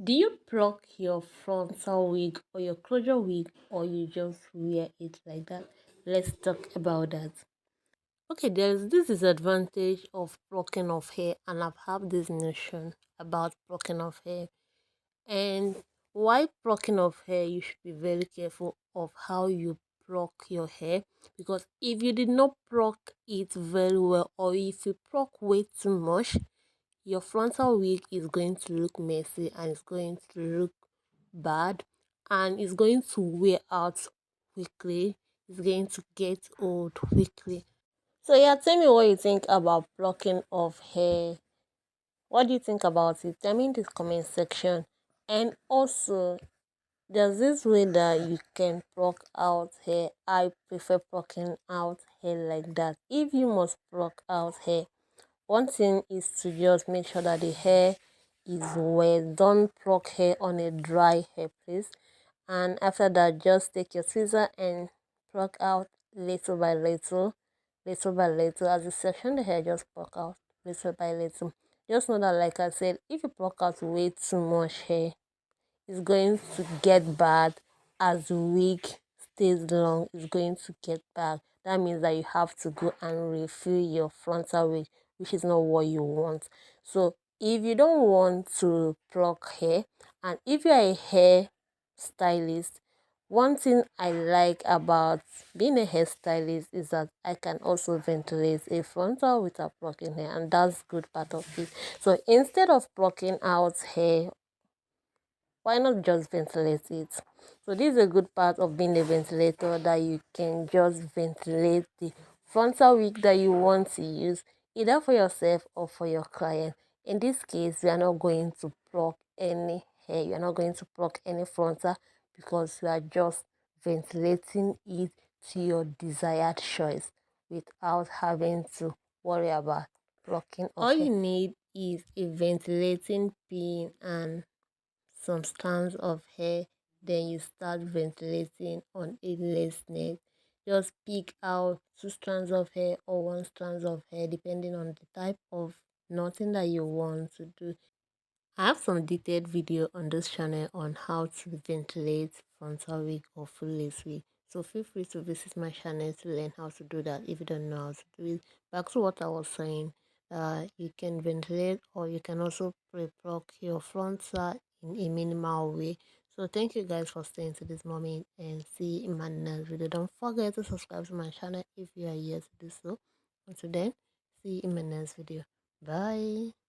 Do you pluck your frontal wig or your closure wig, or you just wear it like that? Let's talk about that. Okay, there's this disadvantage of plucking of hair, and I've had this notion about plucking of hair. And why plucking of hair, you should be very careful of how you pluck your hair, because if you did not pluck it very well, or if you pluck way too much, your frontal wig is going to look messy and it's going to look bad, and it's going to wear out quickly. It's going to get old quickly. So yeah, tell me what you think about plucking of hair. What do you think about it? Tell me in the comment section. And also, there's this way that you can pluck out hair. I prefer plucking out hair like that. If you must pluck out hair, one thing is to just make sure that the hair is wet. Don't pluck hair on a dry hair, please. And after that, just take your scissor and pluck out little by little, little by little. As you section the hair, just pluck out little by little. Just know that, like I said, if you pluck out way too much hair, it's going to get bad. As the wig stays long, it's going to get bad. That means that you have to go and refill your frontal wig, which is not what you want. So if you don't want to pluck hair, and if you are a hair stylist, one thing I like about being a hairstylist is that I can also ventilate a frontal without plucking hair, and that's good part of it. So instead of plucking out hair, why not just ventilate it? So this is a good part of being a ventilator, that you can just ventilate the frontal wig that you want to use, either for yourself or for your client. In this case, we are not going to pluck any hair, you are not going to pluck any frontal, because you are just ventilating it to your desired choice without having to worry about plucking of all hair. You need is a ventilating pin and some strands of hair, then you start ventilating on a lace net. Just pick out two strands of hair or one strand of hair, depending on the type of knotting that you want to do. I have some detailed video on this channel on how to ventilate frontal wig or full lace wig. So feel free to visit my channel to learn how to do that if you don't know how to do it. Back to what I was saying, you can ventilate, or you can also pre-pluck your frontal in a minimal way. So thank you guys for staying to this moment, and see you in my next video. Don't forget to subscribe to my channel if you are yet to do so. Until then, see you in my next video. Bye.